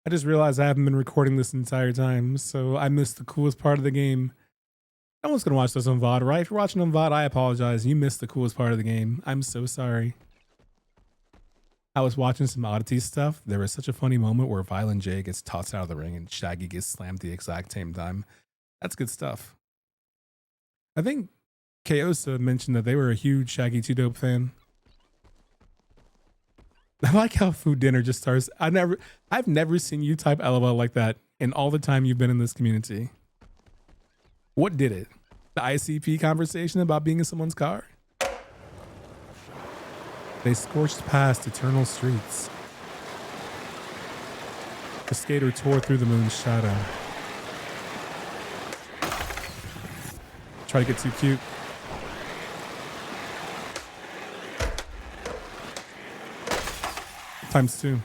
I just realized I haven't been recording this entire time, so I missed the coolest part of the game. No one's gonna watch this on VOD, right? If you're watching on VOD, I apologize. You missed the coolest part of the game. I'm so sorry. I was watching some oddity stuff. There was such a funny moment where Violent J gets tossed out of the ring and Shaggy gets slammed at the exact same time. That's good stuff. I think Kaosa mentioned that they were a huge Shaggy 2 Dope fan. I like how food dinner just starts. I've never seen you type LOL like that in all the time you've been in this community. What did it? The ICP conversation about being in someone's car? They scorched past eternal streets. The skater tore through the moon's shadow. Try to get too cute. Times 2.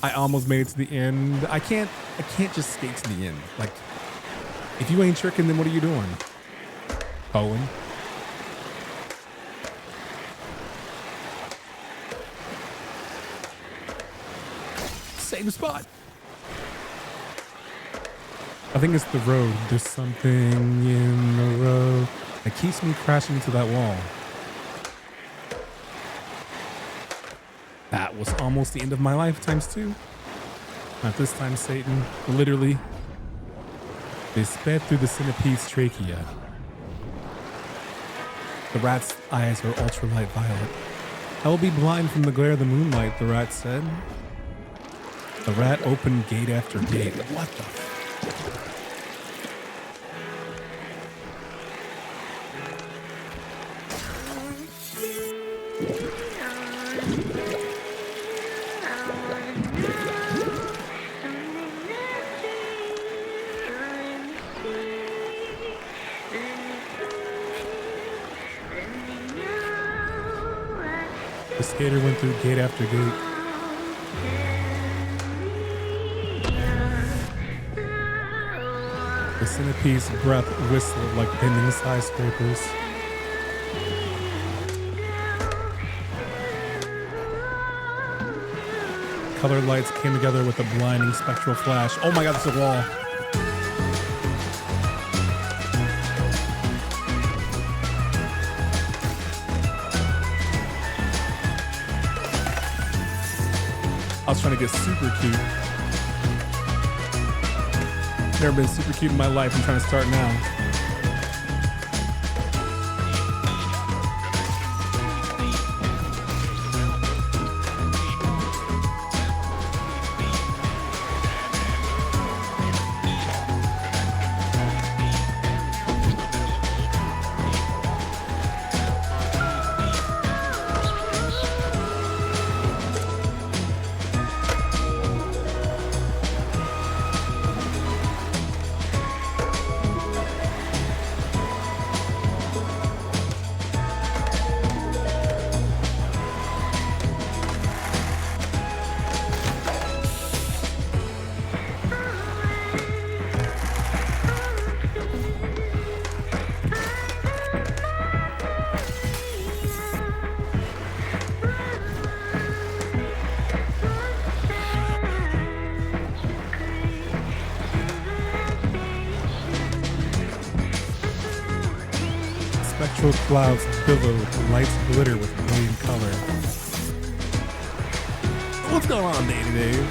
I almost made it to the end. I can't just skate to the end. Like, if you ain't tricking, then what are you doing? Owen. Same spot. I think it's the road. There's something in the road that keeps me crashing into that wall. That was almost the end of my life times 2. Not this time, Satan. Literally. They sped through the centipede's trachea. The rat's eyes are ultralight violet. I will be blind from the glare of the moonlight, the rat said. The rat opened gate after gate. What the f? The skater went through gate after gate. The centipede's breath whistled like bending skyscrapers. Colored lights came together with a blinding spectral flash. Oh my god, there's a wall. I was trying to get super cute. Never been super cute in my life. I'm trying to start now. Spectral clouds billowed, lights glitter with brilliant color. What's going on, day to day?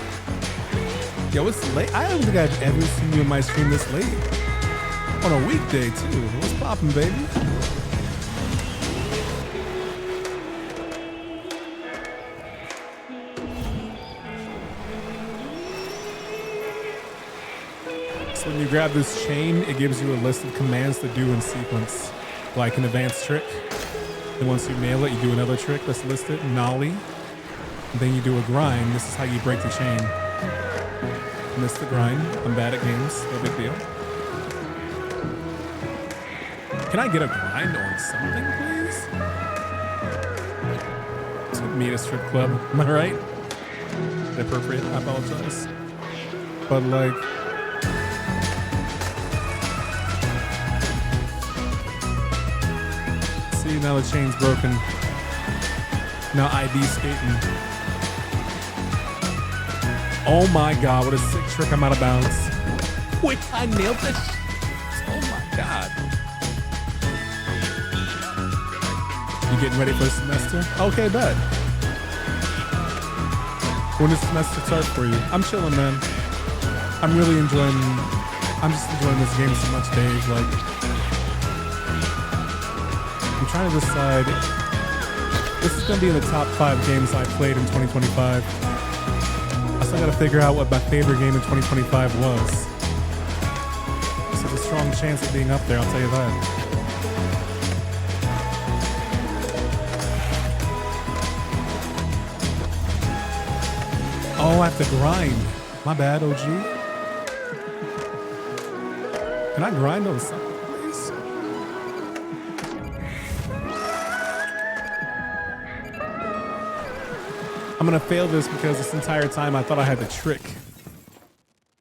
Yo, it's late. I don't think I've ever seen you on my stream this late. On a weekday, too. What's poppin', baby? So when you grab this chain, it gives you a list of commands to do in sequence. Like an advanced trick, and once you nail it, you do another trick that's listed, nollie, and then you do a grind. This is how you break the chain. Missed the grind. I'm bad at games, no big deal. Can I get a grind on something, please? To meet a strip club, am I right? Inappropriate, I apologize. but like, see, now the chain's broken. Now IB skating. Oh my god, what a sick trick. I'm out of bounds. Wait, I nailed this. Oh my god. You getting ready for the semester? Okay, bet. When does the semester start for you? I'm chilling, man. I'm really enjoying, I'm just enjoying this game so much, Dave. Like, I'm trying to decide, this is gonna be in the top 5 games I played in 2025. I still gotta figure out what my favorite game in 2025 was. There's a strong chance of being up there, I'll tell you that. Oh, I have to grind. My bad, OG. Can I grind on something, please? I'm gonna fail this because this entire time I thought I had the trick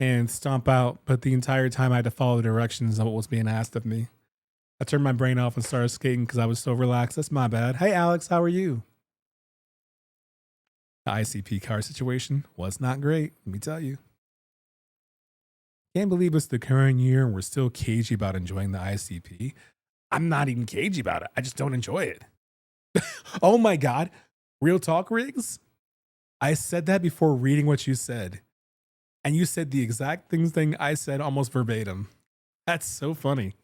and stomp out, but the entire time I had to follow the directions of what was being asked of me. I turned my brain off and started skating because I was so relaxed. That's my bad. Hey, Alex, how are you? The ICP car situation was not great, let me tell you. Can't believe it's the current year and we're still cagey about enjoying the ICP. I'm not even cagey about it. I just don't enjoy it. Oh my God. Real talk, Riggs? I said that before reading what you said. And you said the exact thing I said almost verbatim. That's so funny.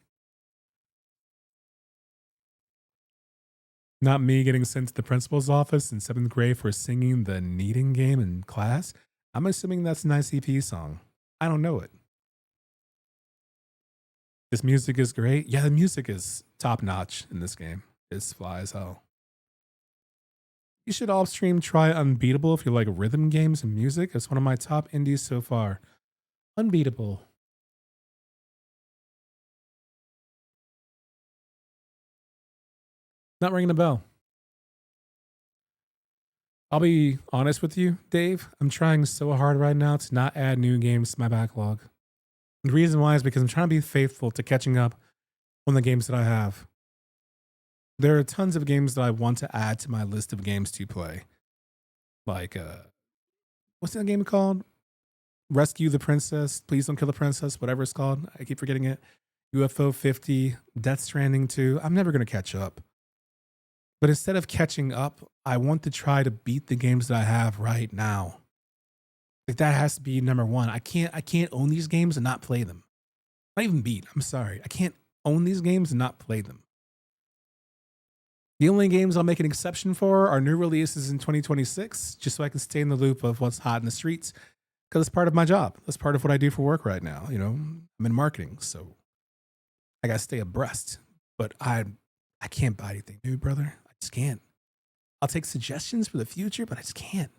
Not me getting sent to the principal's office in 7th grade for singing the kneading game in class. I'm assuming that's an ICP song. I don't know it. This music is great. Yeah, the music is top notch in this game. It's fly as hell. You should off stream try Unbeatable if you like rhythm games and music. It's one of my top indies so far. Unbeatable. Not ringing a bell. I'll be honest with you, Dave. I'm trying so hard right now to not add new games to my backlog. The reason why is because I'm trying to be faithful to catching up on the games that I have. There are tons of games that I want to add to my list of games to play. Like, what's that game called? Rescue the Princess, Please Don't Kill the Princess, whatever it's called. I keep forgetting it. UFO 50, Death Stranding 2. I'm never going to catch up. But instead of catching up, I want to try to beat the games that I have right now. Like that has to be number one. I can't own these games and not play them. Not even beat. I'm sorry. I can't own these games and not play them. The only games I'll make an exception for are new releases in 2026, just so I can stay in the loop of what's hot in the streets. Because it's part of my job. That's part of what I do for work right now. You know, I'm in marketing, so I gotta stay abreast. But I can't buy anything new, brother. I just can't. I'll take suggestions for the future, but I just can't.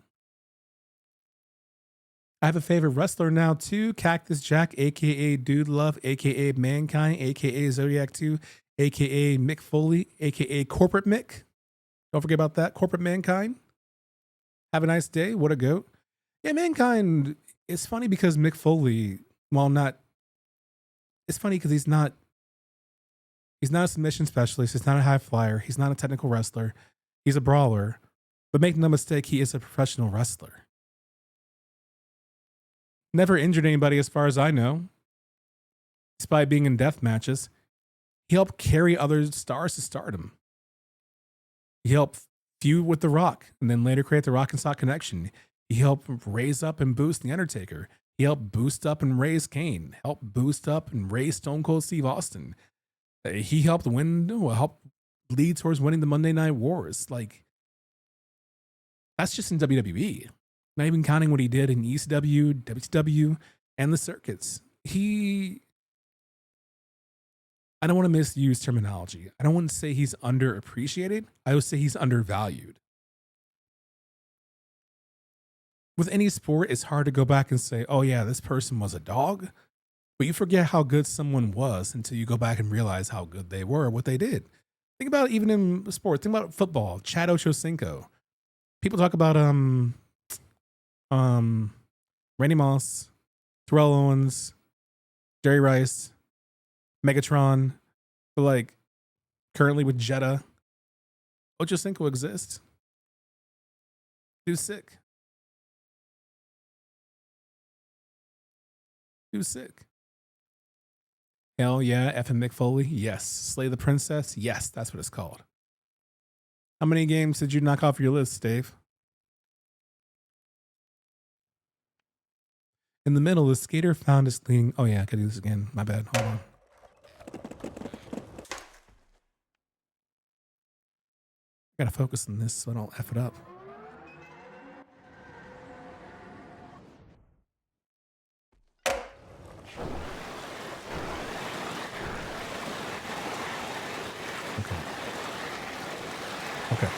I have a favorite wrestler now too, Cactus Jack, aka Dude Love, aka Mankind, aka Zodiac 2, aka Mick Foley, aka Corporate Mick. Don't forget about that, Corporate Mankind. Have a nice day. What a goat. Yeah, Mankind. It's funny because Mick Foley, it's funny because he's not a submission specialist. He's not a high flyer. He's not a technical wrestler. He's a brawler. But make no mistake, he is a professional wrestler. Never injured anybody as far as I know. Despite being in death matches, he helped carry other stars to stardom. He helped feud with The Rock and then later create the Rock and Sock connection. He helped raise up and boost The Undertaker. He helped boost up and raise Kane. Helped boost up and raise Stone Cold Steve Austin. He helped lead towards winning the Monday Night Wars. Like, that's just in WWE. Not even counting what he did in ECW, WCW, and the circuits. I don't want to misuse terminology. I don't want to say he's underappreciated. I would say he's undervalued. With any sport, it's hard to go back and say, oh yeah, this person was a dog. But you forget how good someone was until you go back and realize how good they were, what they did. Think about it even in sports. Think about football. Chad Ochocinco. People talk about Randy Moss, Terrell Owens, Jerry Rice, Megatron, but like currently with Jeddah, Ochocinco exists. Dude's sick. Dude's sick. Hell yeah, F.M. McFoley, yes. Slay the Princess, yes, that's what it's called. How many games did you knock off your list, Dave? In the middle, the skater found his leading. Oh yeah, I could do this again. My bad. Hold on. I gotta focus on this so I don't F it up. Okay.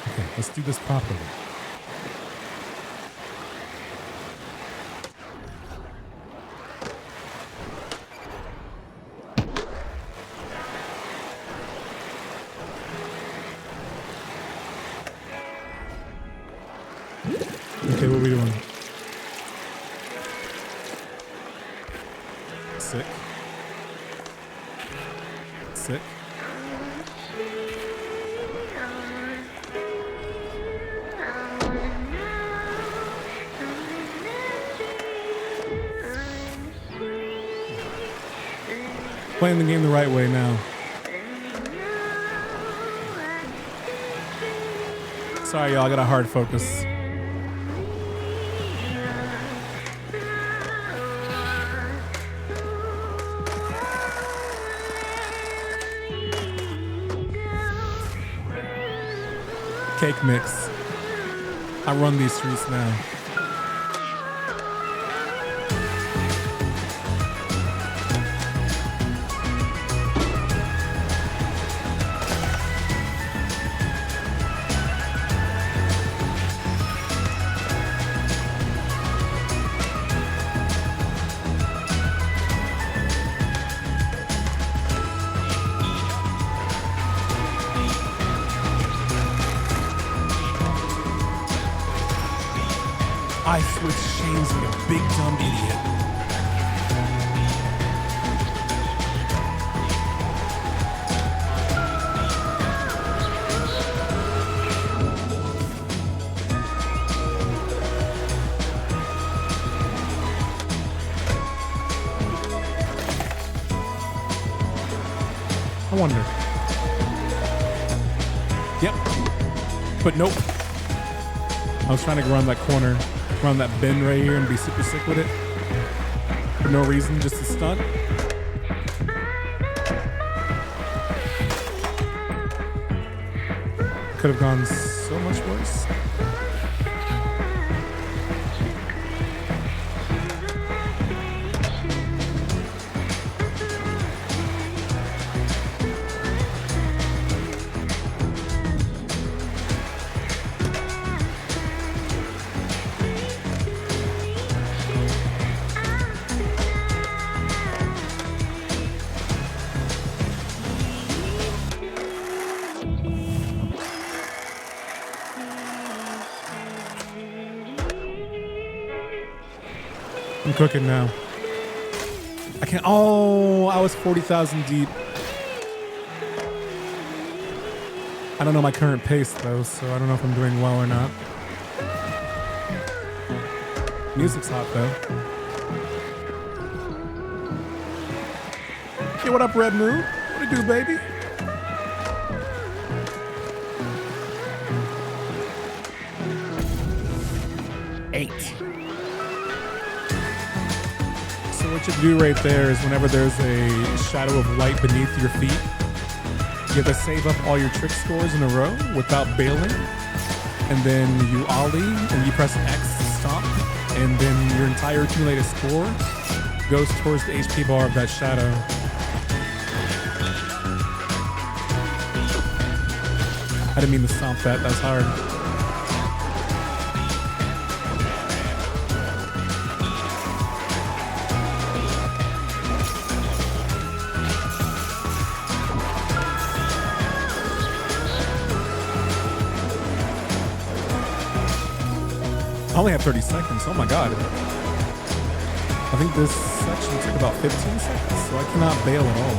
Okay, let's do this properly. Okay, what are we doing? Sick. Sick. Playing the game the right way now. Sorry, y'all, I got a hard focus. Cake mix. I run these streets now. I switched chains like a big dumb idiot. I wonder. Yep. But nope. I was trying to go around that corner, around that bend right here and be super sick with it. For no reason, just a stunt. Could have gone so much worse. I'm cooking now. I can't. Oh, I was 40,000 deep. I don't know my current pace though, so I don't know if I'm doing well or not. Music's hot though. Hey, what up, Red Moon? What it do, baby? What you do right there is whenever there's a shadow of light beneath your feet, you have to save up all your trick scores in a row without bailing, and then you ollie and you press X to stop, and then your entire accumulated score goes towards the HP bar of that shadow. I didn't mean to stomp that, that's hard. I only have 30 seconds. Oh my God. I think this section took about 15 seconds, so I cannot bail at all.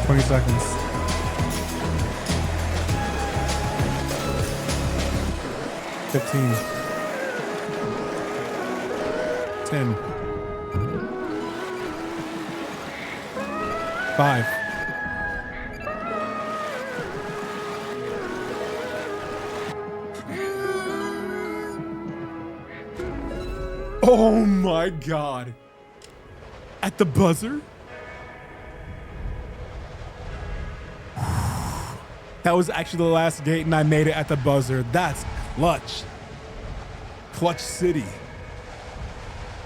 20 seconds. 15. 10. 5. Oh my God. At the buzzer? That was actually the last gate and I made it at the buzzer. That's clutch. Clutch City.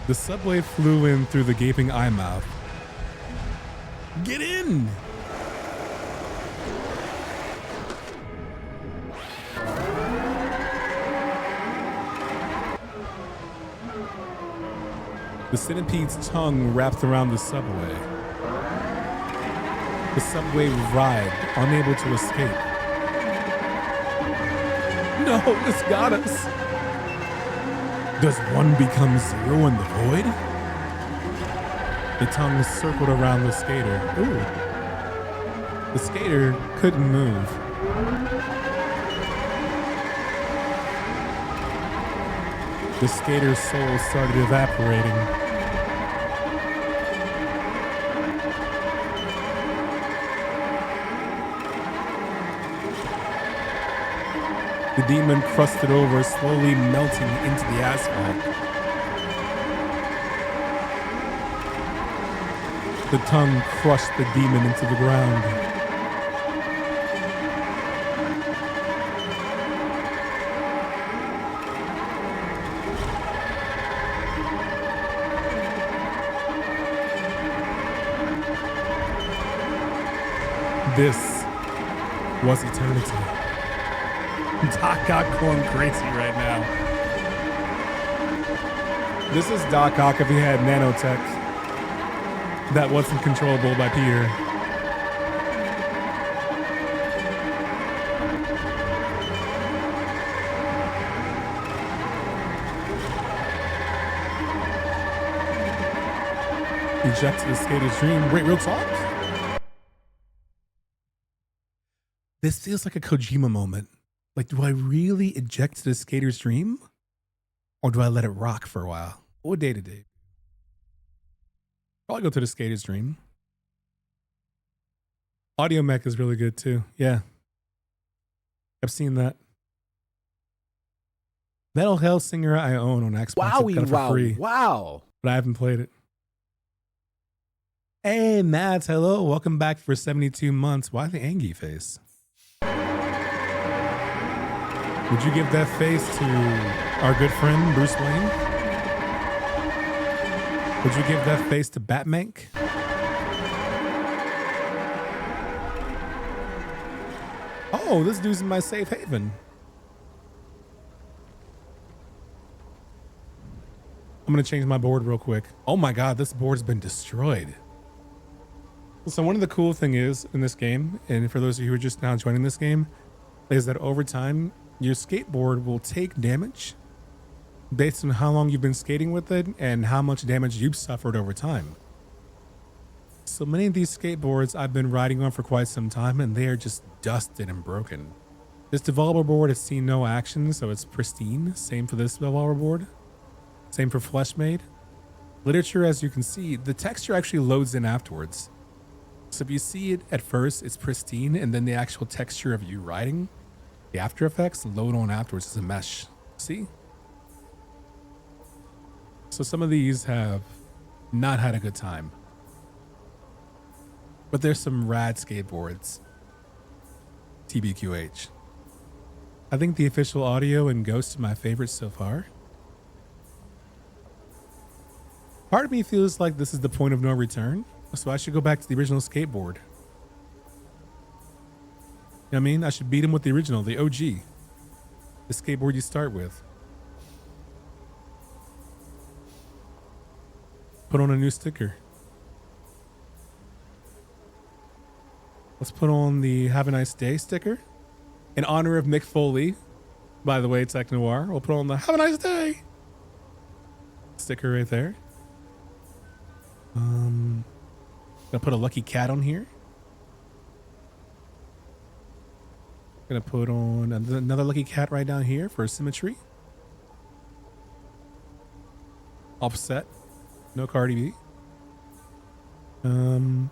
The subway flew in through the gaping eye mouth. Get in! The centipede's tongue wrapped around the subway. The subway writhed, unable to escape. No, this got us. Does one become zero in the void? The tongue circled around the skater. Ooh. The skater couldn't move. The skater's soul started evaporating. The demon crusted over, slowly melting into the asphalt. The tongue crushed the demon into the ground. This was eternity. Doc Ock going crazy right now. This is Doc Ock if he had nanotech that wasn't controllable by Peter. Eject the skater's dream. Wait, real talk? This feels like a Kojima moment. Like, do I really eject the skater's dream? Or do I let it rock for a while? What day to day? Probably go to the skater's dream. Audio mech is really good too. Yeah. I've seen that. Metal Hellsinger I own on Xbox. Wowie, got it for free, wow. but I haven't played it. Hey, Matt, hello. Welcome back for 72 months. Why the Angie face? Would you give that face to our good friend, Bruce Wayne? Would you give that face to Batmank? Oh, this dude's in my safe haven. I'm going to change my board real quick. Oh my God, this board's been destroyed. So one of the cool thing is in this game, and for those of you who are just now joining this game, is that over time, your skateboard will take damage based on how long you've been skating with it and how much damage you've suffered over time. So many of these skateboards I've been riding on for quite some time and they are just dusted and broken. This Devolver board has seen no action, so it's pristine. Same for this Devolver board. Same for Fleshmade. Literature, as you can see, the texture actually loads in afterwards. So if you see it at first, it's pristine, and then the actual texture of you riding, the after effects load on afterwards as a mesh. See? So some of these have not had a good time. But there's some rad skateboards. TBQH. I think the official audio and Ghost are my favorites so far. Part of me feels like this is the point of no return, so I should go back to the original skateboard. You know what I mean? I should beat him with the original, the OG. The skateboard you start with. Put on a new sticker. Let's put on the Have a Nice Day sticker. In honor of Mick Foley. By the way, Tech Noir. We'll put on the Have a Nice Day. sticker right there. Gonna put a lucky cat on here. Gonna put on another lucky cat right down here for symmetry. Offset. No Cardi B. And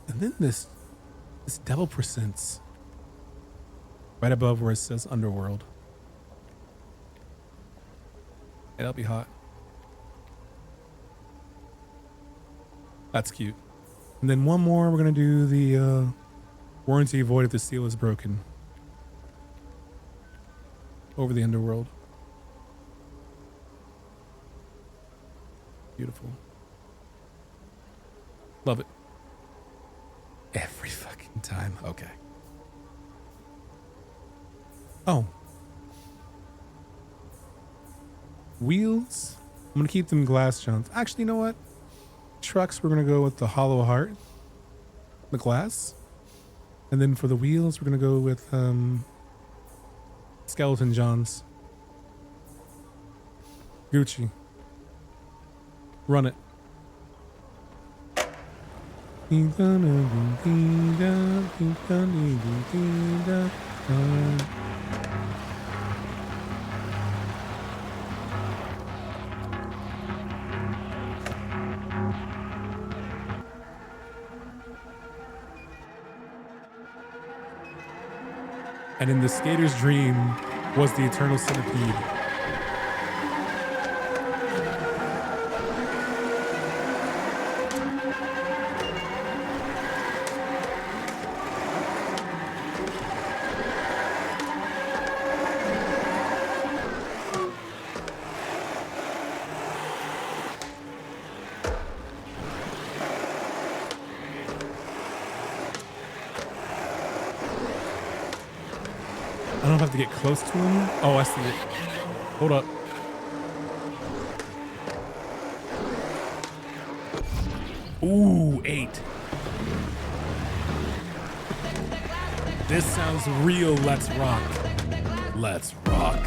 then this devil presents right above where it says Underworld. Yeah, that'll be hot. That's cute. And then one more, we're gonna do the warranty void if the seal is broken. Over the Underworld. Beautiful. Love it. Every fucking time. Okay. Oh. Wheels. I'm going to keep them glass chunks. Actually, you know what? Trucks, we're going to go with the hollow heart. The glass. And then for the wheels, we're going to go with skeleton johns. Gucci. Run it. And in the skater's dream was the eternal centipede. I don't have to get close to him. Oh, I see it. Hold up. Ooh, 8. This sounds real. Let's rock. Let's rock.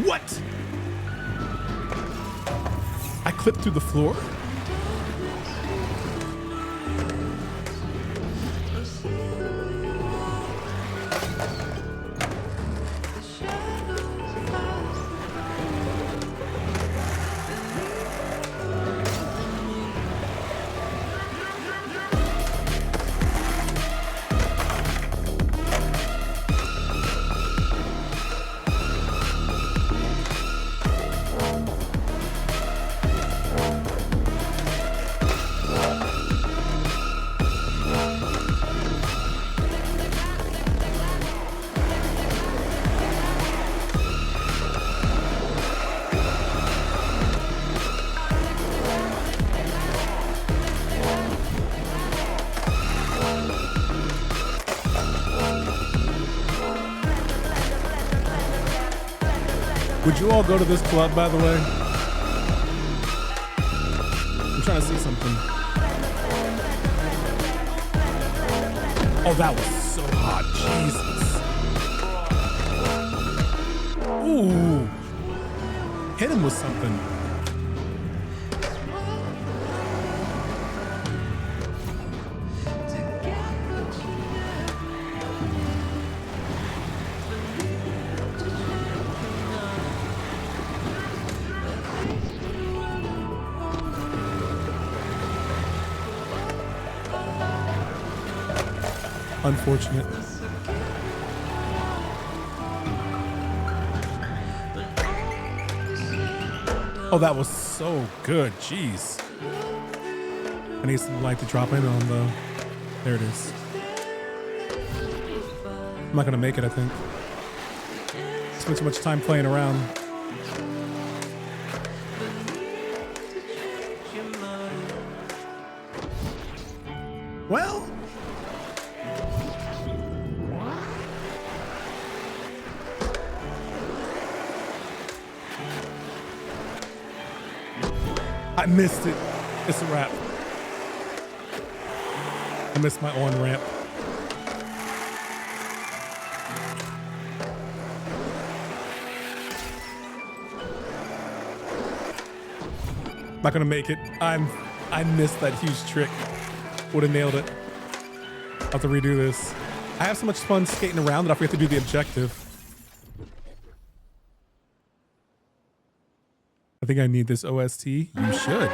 What? I clipped through the floor? Would you all go to this club, by the way? I'm trying to see something. Oh, that was so hot. Jesus. Ooh. Hit him with something. Unfortunate. Oh, that was so good. Jeez. I need some light to drop in on though. There it is. I'm not gonna make it, I think. Spent too much time playing around. Well, I missed it. It's a wrap. I missed my on ramp. Not gonna make it. I missed that huge trick. Would have nailed it. I'll have to redo this. I have so much fun skating around that I forget to do the objective. I think I need this OST. You should.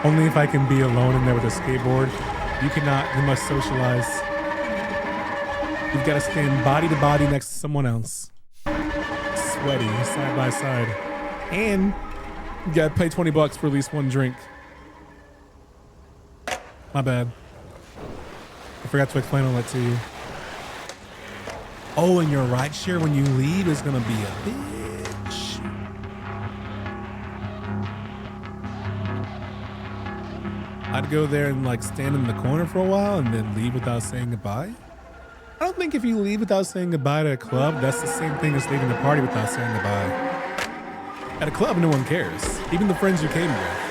Only if I can be alone in there with a skateboard. You cannot. You must socialize. You've got to stand body to body next to someone else. Sweaty, side by side. And you got to pay $20 for at least one drink. My bad. I forgot to explain all that to you. Oh, and your ride share when you leave is going to be a bitch. I'd go there and like stand in the corner for a while and then leave without saying goodbye. I don't think if you leave without saying goodbye to a club, that's the same thing as leaving the party without saying goodbye. At a club, no one cares. Even the friends you came with.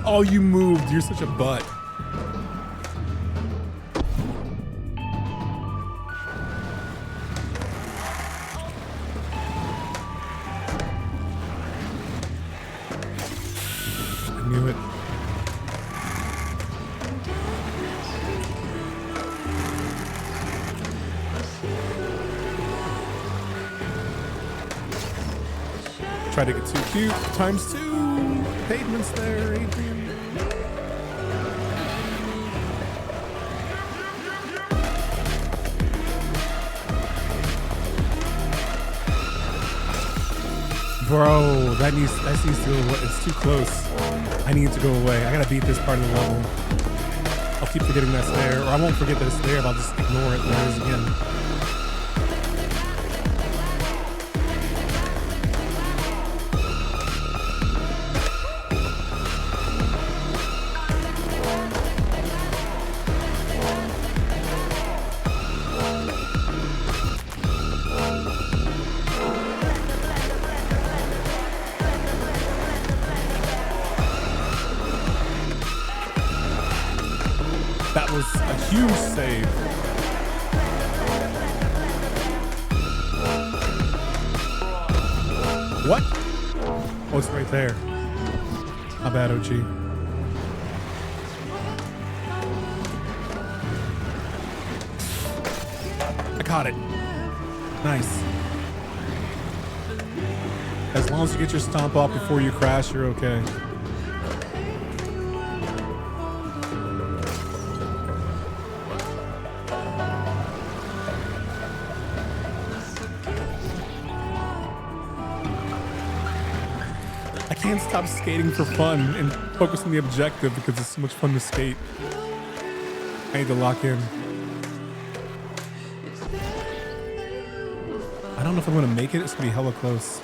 Oh, you moved. You're such a butt. I knew it. Try to get too cute. Times 2. Pavements there, Adrian. Bro, that needs to go away. It's too close. I need to go away. I gotta beat this part of the level. I'll keep forgetting that's there, or I won't forget that it's there, but I'll just ignore it when it is again. That was a huge save. What? Oh, it's right there. How bad, OG? I caught it. Nice. As long as you get your stomp off before you crash, you're okay. I can't stop skating for fun and focus on the objective because it's so much fun to skate. I need to lock in. I don't know if I'm gonna make it. It's gonna be hella close.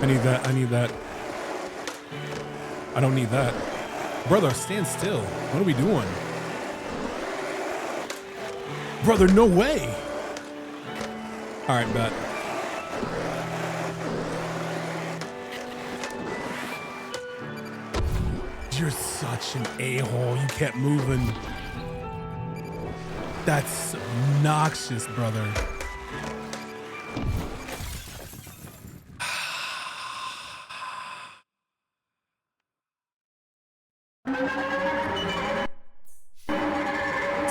I need that. I need that. I don't need that. Brother, stand still. What are we doing? Brother, no way. All right, bet. You're such an a-hole. You kept moving. That's obnoxious, brother.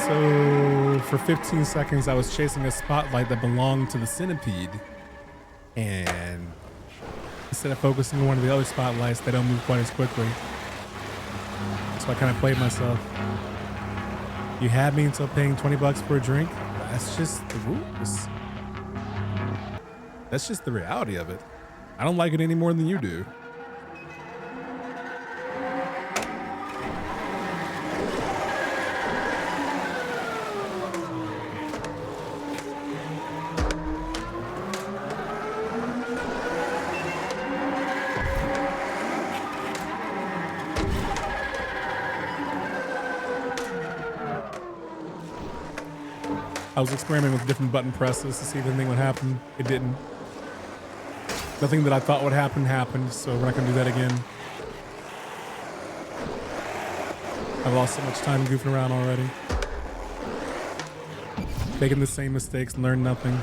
So for 15 seconds, I was chasing a spotlight that belonged to the centipede. And instead of focusing on one of the other spotlights, they don't move quite as quickly. So I kind of played myself. You had me until paying 20 bucks for a drink. That's just the rules. That's just the reality of it. I don't like it any more than you do. I was experimenting with different button presses to see if anything would happen. It didn't. Nothing that I thought would happen happened, so we're not gonna do that again. I've lost so much time goofing around already. Making the same mistakes, learn nothing.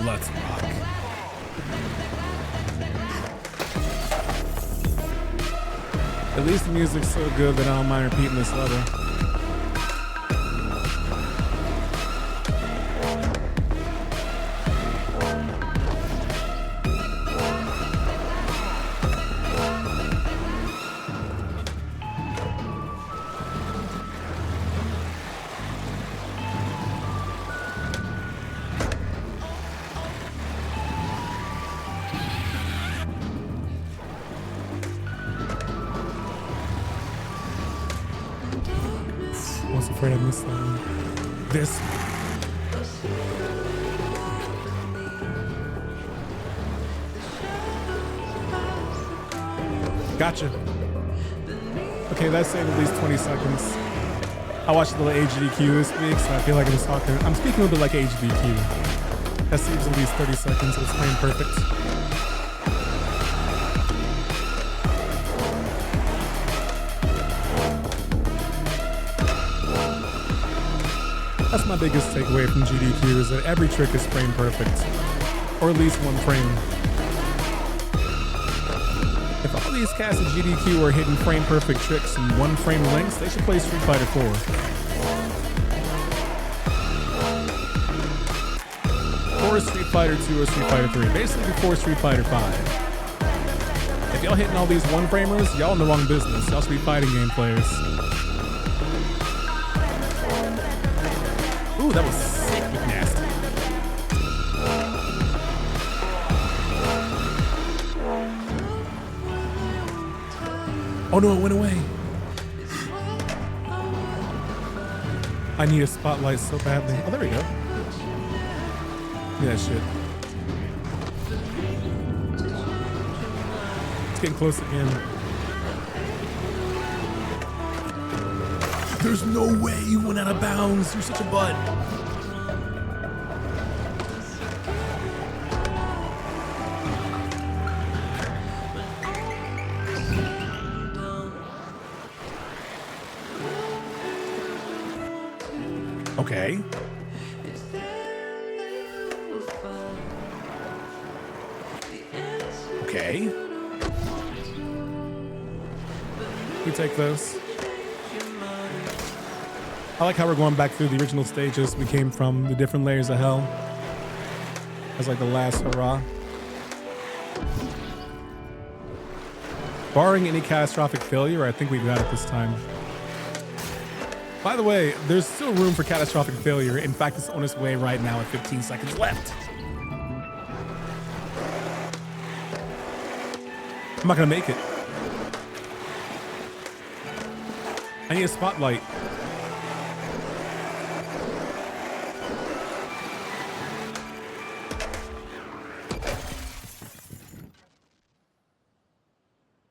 Let's rock. At least the music's so good that I don't mind repeating this level. I was afraid I missed that one. This. Gotcha. Okay, that saved at least 20 seconds. I watched a little HDQ this week, so I feel like I'm speaking a little bit like HDQ. That saves at least 30 seconds, so it's frame perfect. That's my biggest takeaway from GDQ is that every trick is frame perfect, or at least one frame. If all these cats at GDQ are hitting frame perfect tricks in one frame lengths, they should play Street Fighter 4. Or Street Fighter 2 or Street Fighter 3, basically before Street Fighter 5. If y'all hitting all these one framers, y'all in the wrong business. Y'all should be fighting game players. Ooh, that was sick with nasty. Oh no, it went away. I need a spotlight so badly. Oh, there we go. Yeah, that shit. It's getting close again. There's no way you went out of bounds. You're such a butt. Okay. Okay. We take those. I like how we're going back through the original stages we came from, the different layers of hell. That's like the last hurrah. Barring any catastrophic failure, I think we got it this time. By the way, there's still room for catastrophic failure. In fact, it's on its way right now at 15 seconds left. I'm not gonna make it. I need a spotlight.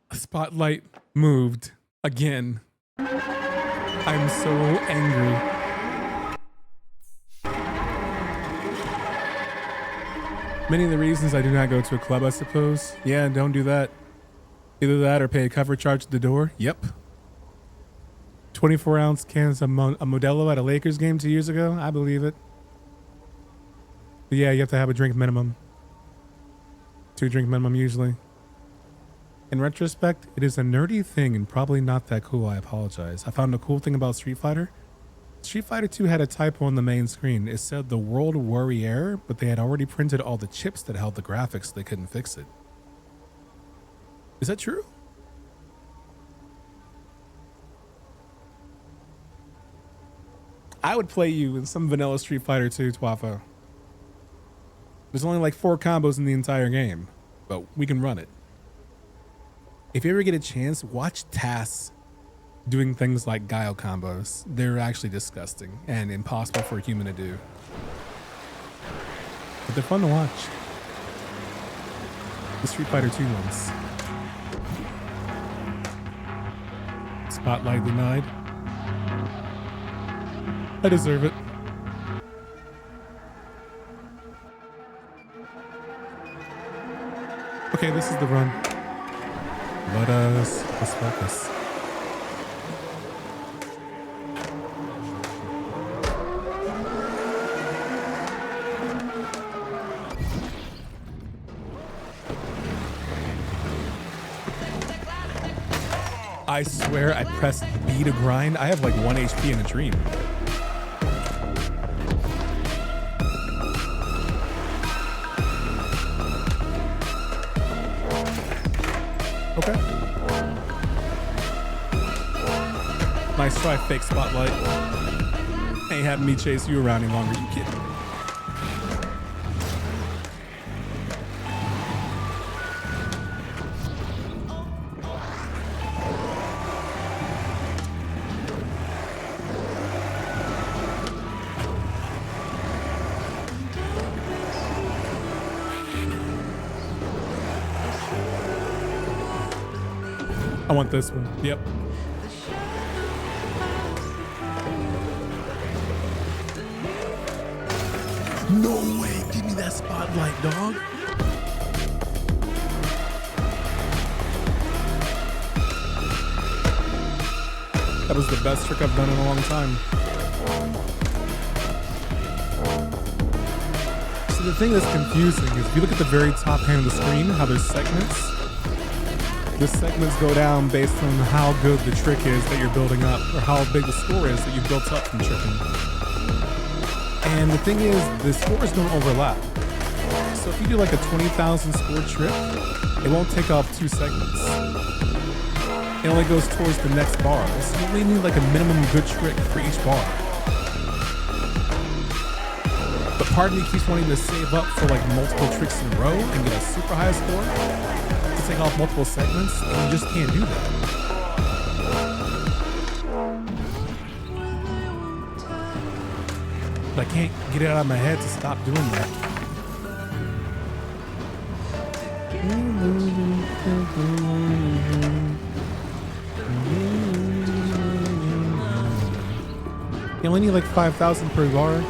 A spotlight moved again. I'm so angry. Many of the reasons I do not go to a club, I suppose. Yeah, don't do that. Either that or pay a cover charge at the door. Yep. 24-ounce cans of Modelo at a Lakers game 2 years ago. I believe it. But yeah, you have to have a drink minimum. 2 drink minimum usually. In retrospect, it is a nerdy thing and probably not that cool. I apologize. I found a cool thing about Street Fighter. Street Fighter 2 had a typo on the main screen. It said the World Warrior, but they had already printed all the chips that held the graphics, so they couldn't fix it. Is that true? I would play you in some vanilla Street Fighter 2, Twafo. There's only like 4 combos in the entire game, but we can run it. If you ever get a chance, watch Tass doing things like Guile combos. They're actually disgusting and impossible for a human to do. But they're fun to watch. The Street Fighter 2 ones. Spotlight denied. I deserve it. Okay, this is the run. Let's focus. I swear I pressed B to grind. I have like 1 HP in a dream. Okay. Nice try, fake spotlight. Ain't having me chase you around any longer, you kidding? I want this one. Yep. No way. Give me that spotlight, dog. That was the best trick I've done in a long time. So the thing that's confusing is if you look at the very top hand of the screen, how there's segments. The segments go down based on how good the trick is that you're building up, or how big the score is that you've built up from tricking. And the thing is, the scores don't overlap. So if you do like a 20,000 score trick, it won't take off 2 segments. It only goes towards the next bar. So you only need like a minimum good trick for each bar. But part of me keeps wanting to save up for like multiple tricks in a row and get a super high score. Take off multiple segments, and you just can't do that. But I can't get it out of my head to stop doing that. You only need like 5,000 per bar.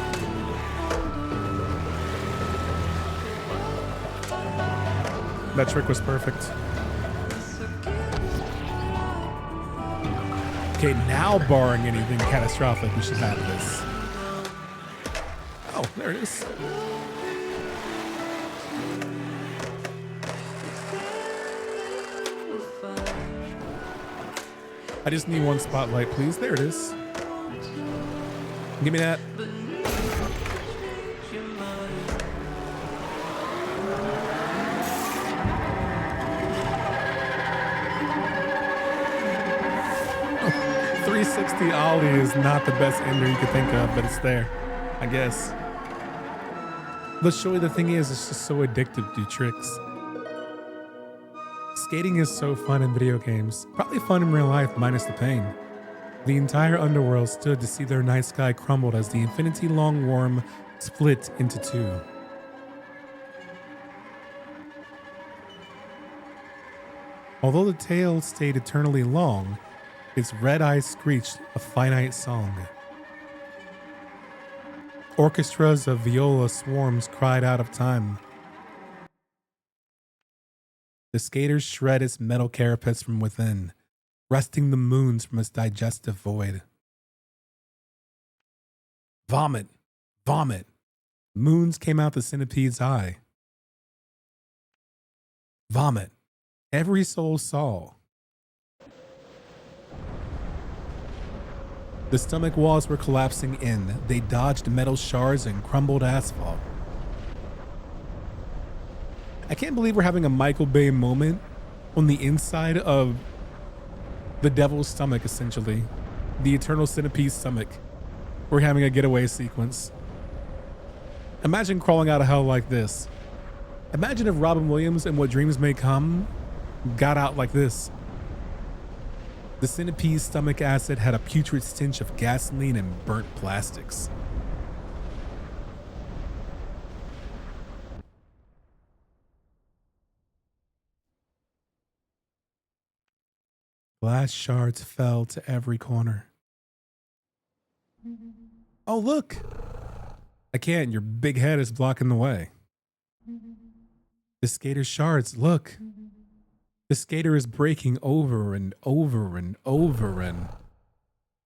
That trick was perfect. Okay, now barring anything catastrophic, we should have this. Oh, there it is. I just need 1 spotlight, please. There it is. Give me that. .360 ollie is not the best ender you could think of, but it's there, I guess. But surely the thing is, it's just so addictive to do tricks. Skating is so fun in video games, probably fun in real life minus the pain. The entire underworld stood to see their night sky crumbled as the infinity-long worm split into 2. Although the tale stayed eternally long, its red eyes screeched a finite song. Orchestras of viola swarms cried out of time. The skaters shred its metal carapace from within, wresting the moons from its digestive void. Vomit, vomit. Moons came out the centipede's eye. Vomit, Every soul saw. The stomach walls were collapsing in. They dodged metal shards and crumbled asphalt. I can't believe we're having a Michael Bay moment on the inside of the devil's stomach, essentially. The eternal centipede's stomach. We're having a getaway sequence. Imagine crawling out of hell like this. Imagine if Robin Williams and What Dreams May Come got out like this. The centipede's stomach acid had a putrid stench of gasoline and burnt plastics. Glass shards fell to every corner. Oh, look! I can't, your big head is blocking the way. The skater's shards, look! The skater is breaking over and over and over and...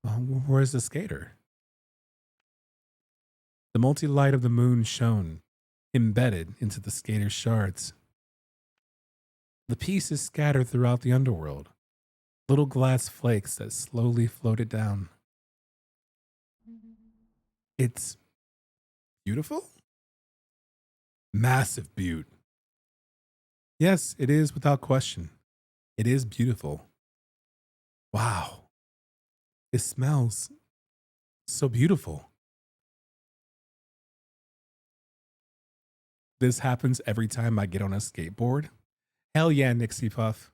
where's the skater? The multi-light of the moon shone, embedded into the skater's shards. The pieces scattered throughout the underworld, little glass flakes that slowly floated down. It's beautiful? Massive beaut. Yes, it is without question. It is beautiful. Wow. It smells so beautiful. This happens every time I get on a skateboard. Hell yeah, Nixie Puff.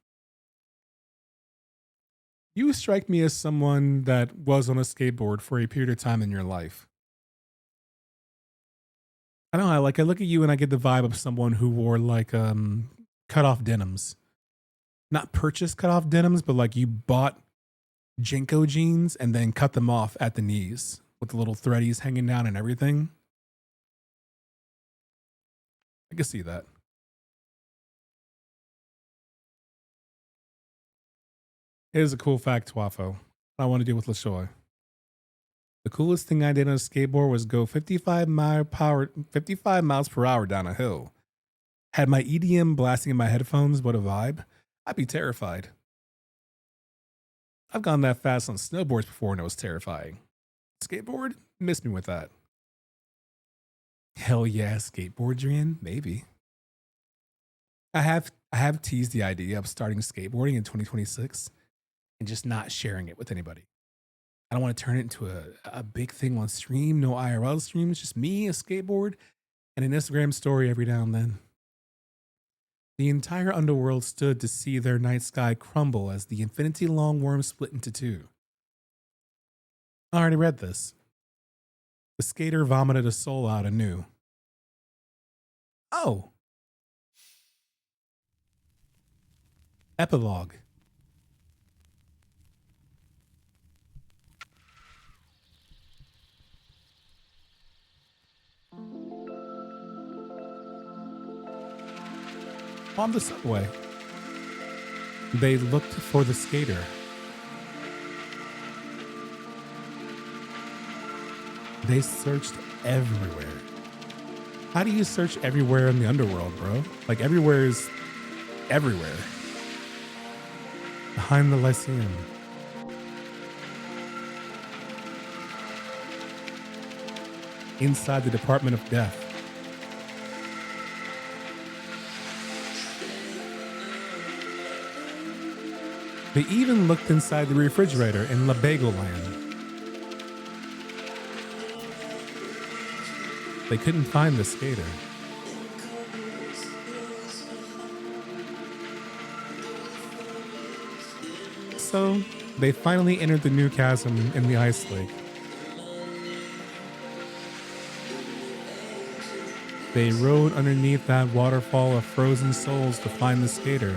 You strike me as someone that was on a skateboard for a period of time in your life. I don't know, I look at you and I get the vibe of someone who wore like cut off denims. Not purchased cut off denims, but like you bought Jinko jeans and then cut them off at the knees with the little threadies hanging down and everything. I can see that. Here's a cool fact, Twafo. I want to do with LaShoy. The coolest thing I did on a skateboard was go 55 miles per hour down a hill. Had my EDM blasting in my headphones, what a vibe. I'd be terrified. I've gone that fast on snowboards before and it was terrifying. Skateboard? Miss me with that. Hell yeah, Okaydrian? Maybe. I have teased the idea of starting skateboarding in 2026 and just not sharing it with anybody. I don't want to turn it into a big thing on stream, no IRL streams, just me, a skateboard, and an Instagram story every now and then. The entire underworld stood to see their night sky crumble as the infinity long worm split into two. I already read this. The skater vomited a soul out anew. Oh! Epilogue. On the subway, they looked for the skater. They searched everywhere. How do you search everywhere in the underworld, bro? Like everywhere is everywhere. Behind the Lyceum. Inside the Department of Death. They even looked inside the refrigerator in La Bagel Land. They couldn't find the skater. So they finally entered the new chasm in the ice lake. They rode underneath that waterfall of frozen souls to find the skater.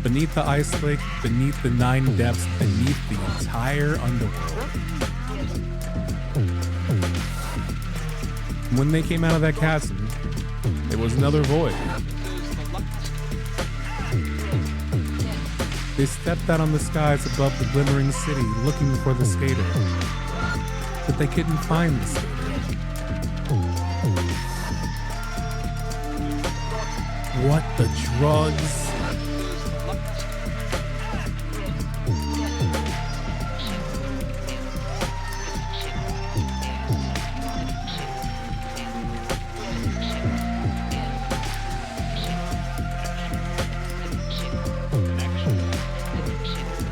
Beneath the ice lake, beneath the 9 depths, beneath the entire underworld. When they came out of that chasm, it was another void. They stepped out on the skies above the glimmering city looking for the skater, but they couldn't find the skater. What the drugs?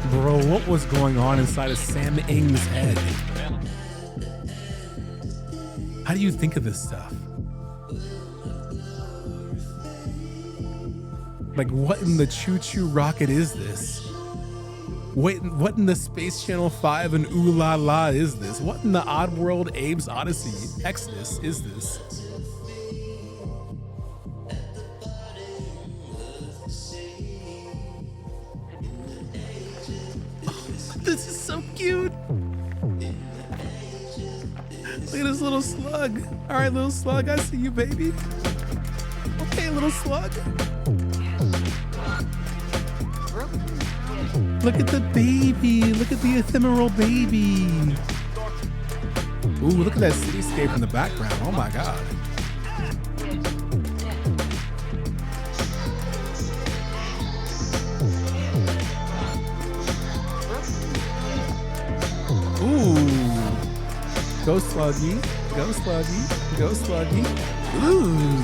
Bro, what was going on inside of Sam Ng's head? How do you think of this stuff? Like, what in the choo-choo rocket is this? Wait, what in the Space Channel 5 and Ooh La La is this? What in the Oddworld Abe's Odyssey Exodus is this? This is so cute. Look at this little slug. All right, little slug, I see you, baby. Okay, little slug. Look at the baby. Look at the ephemeral baby. Ooh, look at that cityscape in the background. Oh my God. Ooh. Go Sluggy. Go Sluggy. Go Sluggy. Ooh.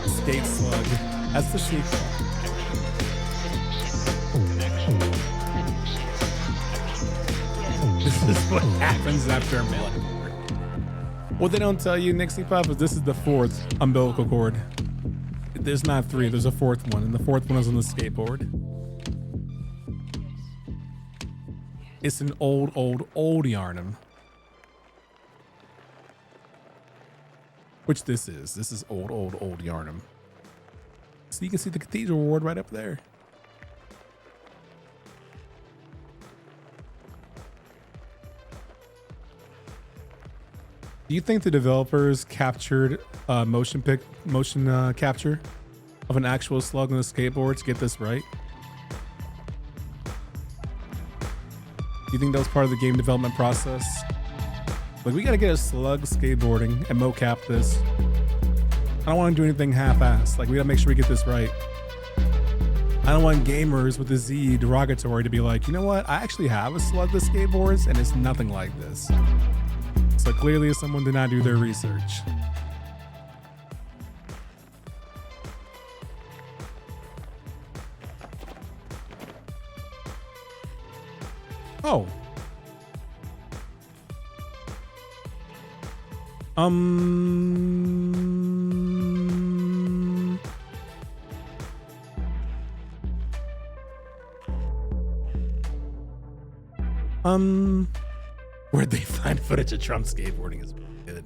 Skate Slug. That's the sequel. This is what happens after a umbilical cord. What they don't tell you, Nixie Puff, is this is the 4th umbilical cord. There's not 3, there's a 4th one, and the 4th one is on the skateboard. It's an old Yarnum. Which this is. This is old Yarnum. So you can see the cathedral ward right up there. Do you think the developers captured motion capture of an actual slug on a skateboard to get this right? Do you think that was part of the game development process? Like, we gotta get a slug skateboarding and mocap this. I don't want to do anything half-assed. Like, we gotta make sure we get this right. I don't want gamers with a Z derogatory to be like, you know what? I actually have a slug that skateboards and it's nothing like this. So clearly someone did not do their research. Oh. Where'd they find footage of Trump skateboarding is really good.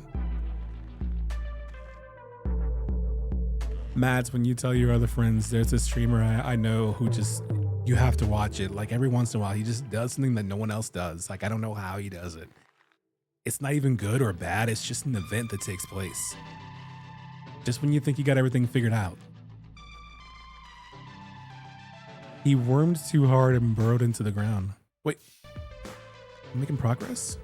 Mads, when you tell your other friends, there's a streamer I know who just, you have to watch it. Like, every once in a while, he just does something that no one else does. Like, I don't know how he does it. It's not even good or bad. It's just an event that takes place. Just when you think you got everything figured out. He wormed too hard and burrowed into the ground. Wait, I'm making progress?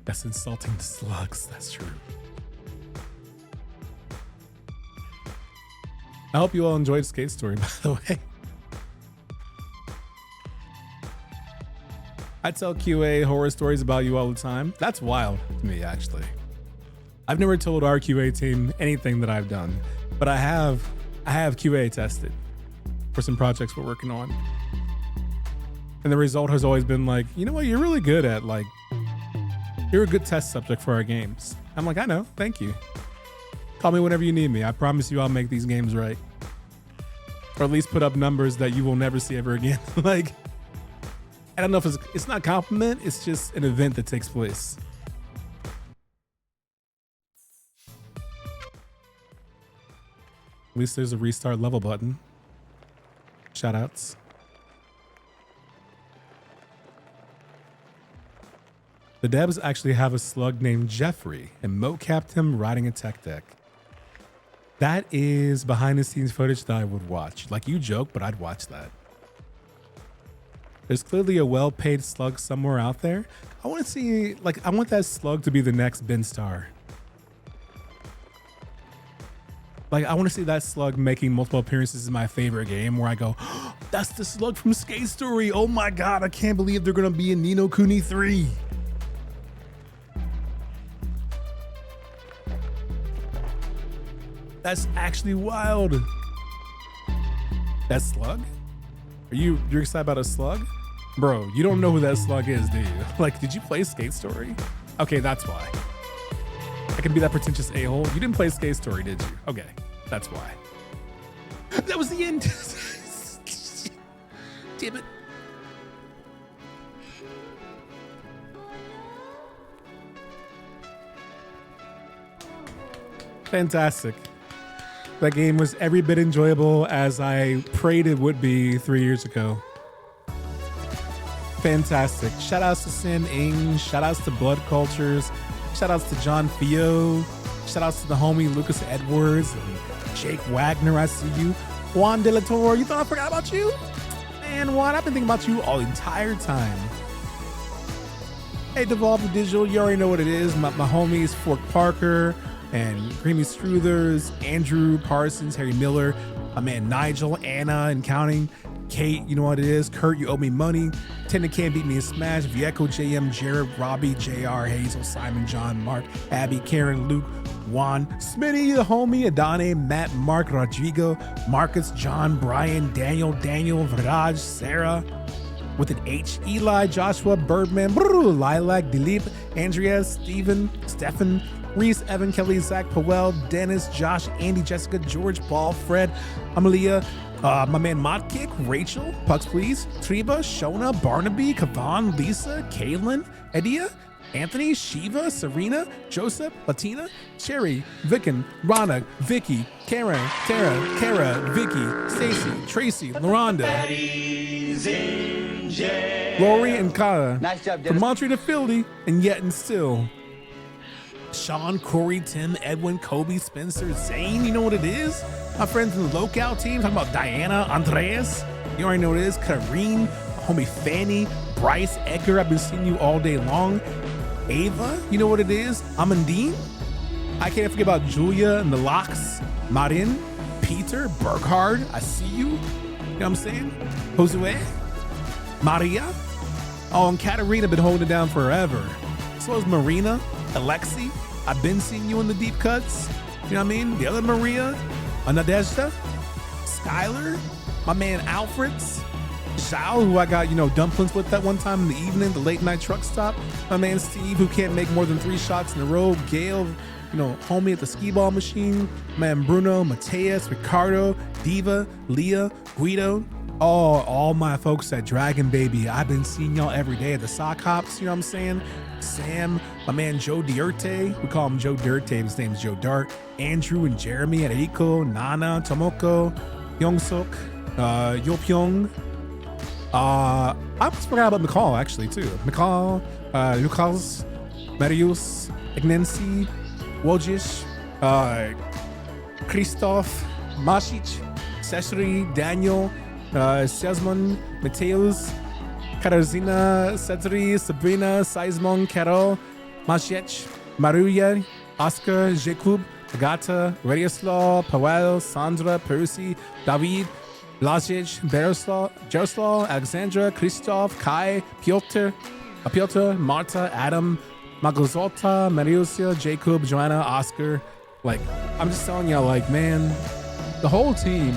That's insulting to slugs. That's true. I hope you all enjoyed Skate Story, by the way. I tell QA horror stories about you all the time. That's wild to me, actually. I've never told our QA team anything that I've done, but I have QA tested for some projects we're working on. And the result has always been like, you know what, you're really good at, like, you're a good test subject for our games. I'm like, I know, thank you. Call me whenever you need me. I promise you I'll make these games right. Or at least put up numbers that you will never see ever again. Like, I don't know if it's not a compliment, it's just an event that takes place. At least there's a restart level button. Shout outs. The devs actually have a slug named Jeffrey and mocapped him riding a tech deck. That is behind the scenes footage that I would watch. Like, you joke, but I'd watch that. There's clearly a well-paid slug somewhere out there. I want to see, like, I want that slug to be the next Ben Starr. Like, I want to see that slug making multiple appearances in my favorite game where I go, oh, that's the slug from Skate Story. Oh my God, I can't believe they're going to be in Ni no Kuni 3. That's actually wild. That slug? You're excited about a slug? Bro, you don't know who that slug is, do you? Like, did you play Skate Story? Okay, that's why. I can be that pretentious a-hole. You didn't play Skate Story, did you? Okay, that's why. That was the end. Damn it. Fantastic. That game was every bit enjoyable as I prayed it would be 3 years ago. Fantastic. Shout outs to Sam Ing. Shout outs to Blood Cultures. Shout outs to John Fio. Shout outs to the homie Lucas Edwards and Jake Wagner. I see you. Juan De La Torre. You thought I forgot about you? Man, Juan, I've been thinking about you all the entire time. Hey, Devolver Digital, you already know what it is. My homies Fork Parker and Creamy Struthers, Andrew Parsons, Harry Miller, my man Nigel, Anna and counting, Kate, you know what it is, Kurt, you owe me money, Tender Can't Beat Me in Smash, Vieco, JM, Jared, Robbie, JR, Hazel, Simon, John, Mark, Abby, Karen, Luke, Juan, Smitty, the homie, Adane, Matt, Mark, Rodrigo, Marcus, John, Brian, Daniel, Viraj, Sarah, with an H, Eli, Joshua, Birdman, Lilac, Dilip, Andrea, Stefan, Reese, Evan, Kelly, Zach, Powell, Dennis, Josh, Andy, Jessica, George, Paul, Fred, Amelia, my man Modkick, Rachel, Pucks Please, Triba, Shona, Barnaby, Kavan, Lisa, Kaylin, Edia, Anthony, Shiva, Serena, Joseph, Latina, Cherry, Vicken, Rana, Vicky, Karen, Tara, Kara, Vicky, Stacy, Tracy, Loranda, Lori, and Kara. Nice job, Dennis. From Montreal to Philly, and yet and still. Sean, Corey, Tim, Edwin, Kobe, Spencer, Zane, you know what it is? My friends in the locale team, talking about Diana, Andreas, you already know what it is, Kareen, homie Fanny, Bryce, Edgar, I've been seeing you all day long, Ava, you know what it is, Amandine, I can't forget about Julia and the Locks, Marin, Peter, Burkhard, I see you, you know what I'm saying, Josue, Maria, oh, and Katarina been holding it down forever, so is Marina, Alexi, I've been seeing you in the deep cuts. You know what I mean? The other Maria, Nadezhda, Skylar, my man Alfreds, Shao, who I got, dumplings with that one time in the evening, the late night truck stop. My man Steve, who can't make more than 3 shots in a row. Gail, homie at the skee ball machine. Man Bruno, Mateus, Ricardo, Diva, Leah, Guido. All my folks at Dragon Baby. I've been seeing y'all every day at the sock hops, you know what I'm saying? Sam, my man Joe Dierte, we call him Joe Dierte, his name's Joe Dart, Andrew and Jeremy, Enrico, Nana, Tomoko, Yongsuk, Yopyong. I almost forgot about McCall actually too. McCall, Lucas, Marius, Ignensi, Wojciech, Christoph, Masic, Cesare, Daniel, Sesmon, Mateus, Katarzyna, Cetri, Sabrina, Saizmon, Carol, Masiec, Maruya, Oscar, Jakub, Agata, Radioslaw, Powell, Sandra, Percy, David, Lazic, Jaroslaw, Alexandra, Christoph, Kai, Piotr, Marta, Adam, Magozota, Mariusia, Jacob, Joanna, Oscar. Like, I'm just telling y'all, like, man, the whole team,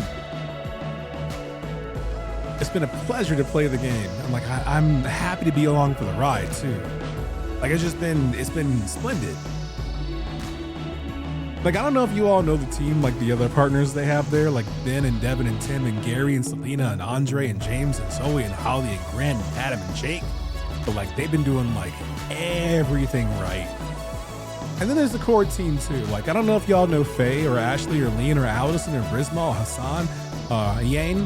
it's been a pleasure to play the game. I'm happy to be along for the ride too. Like, it's been splendid. Like, I don't know if you all know the team, like the other partners they have there, like Ben and Devin and Tim and Gary and Selena and Andre and James and Zoe and Holly and Grant and Adam and Jake. But like, they've been doing like everything right. And then there's the core team too. Like, I don't know if y'all know Faye or Ashley or Lean or Allison or Brisma or Hassan, Yane.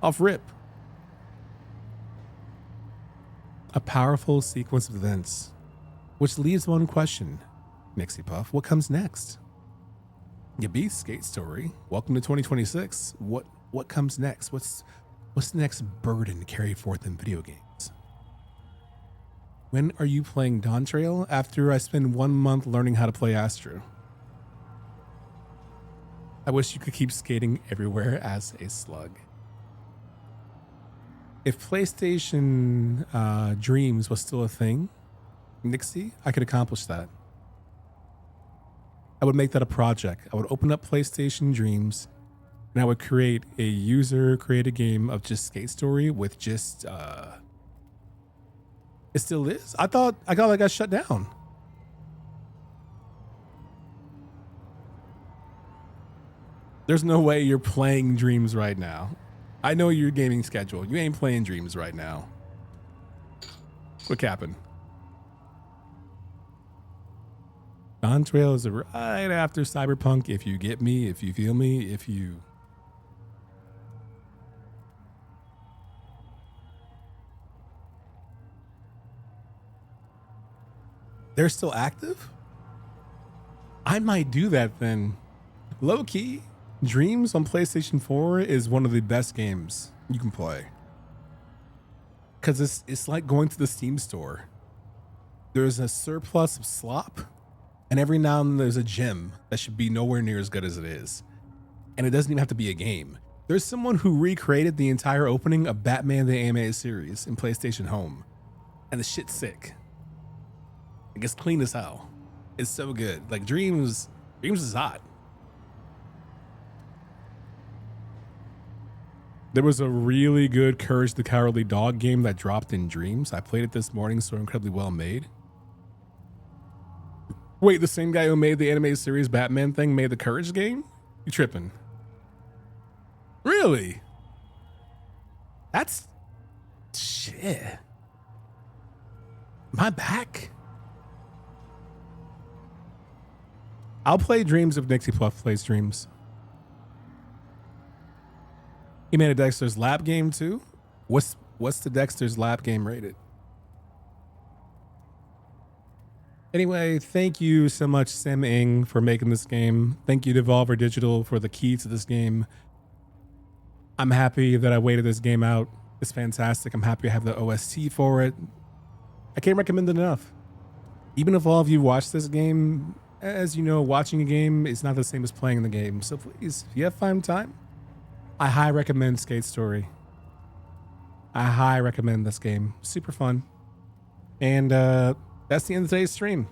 Off rip. A powerful sequence of events, which leaves one question. Nixie Puff, what comes next? You beat Skate Story. Welcome to 2026. What comes next? What's the next burden carried forth in video games? When are you playing Dawn Trail after I spend 1 month learning how to play Astro? I wish you could keep skating everywhere as a slug. If PlayStation Dreams was still a thing, Nixie, I could accomplish that. I would make that a project. I would open up PlayStation Dreams and I would create a user-created game of just Skate Story with just... It still is? I got shut down. There's no way you're playing Dreams right now. I know your gaming schedule. You ain't playing Dreams right now. What happened? Dawn Trail is right after Cyberpunk. If you get me, if you feel me, if you... They're still active? I might do that then. Low key, Dreams on PlayStation 4 is one of the best games you can play. Because it's like going to the Steam store. There's a surplus of slop, and every now and then there's a gem that should be nowhere near as good as it is. And it doesn't even have to be a game. There's someone who recreated the entire opening of Batman the Animated Series in PlayStation Home. And the shit's sick. It gets clean as hell. It's so good. Like Dreams is hot. There was a really good Courage the Cowardly Dog game that dropped in Dreams. I played it this morning, so incredibly well made. Wait, the same guy who made the animated series Batman thing made the Courage game? You tripping? Really? That's... shit. Am I back? I'll play Dreams if Nixie Puff plays Dreams. He made a Dexter's Lab game too? What's the Dexter's Lab game rated? Anyway, thank you so much, Sim Ing, for making this game. Thank you, Devolver Digital, for the key to this game. I'm happy that I waited this game out. It's fantastic. I'm happy I have the OST for it. I can't recommend it enough. Even if all of you watch this game, as you know, watching a game is not the same as playing the game. So please, if you have fun time, I highly recommend Skate Story. I highly recommend this game. Super fun. And that's the end of today's stream.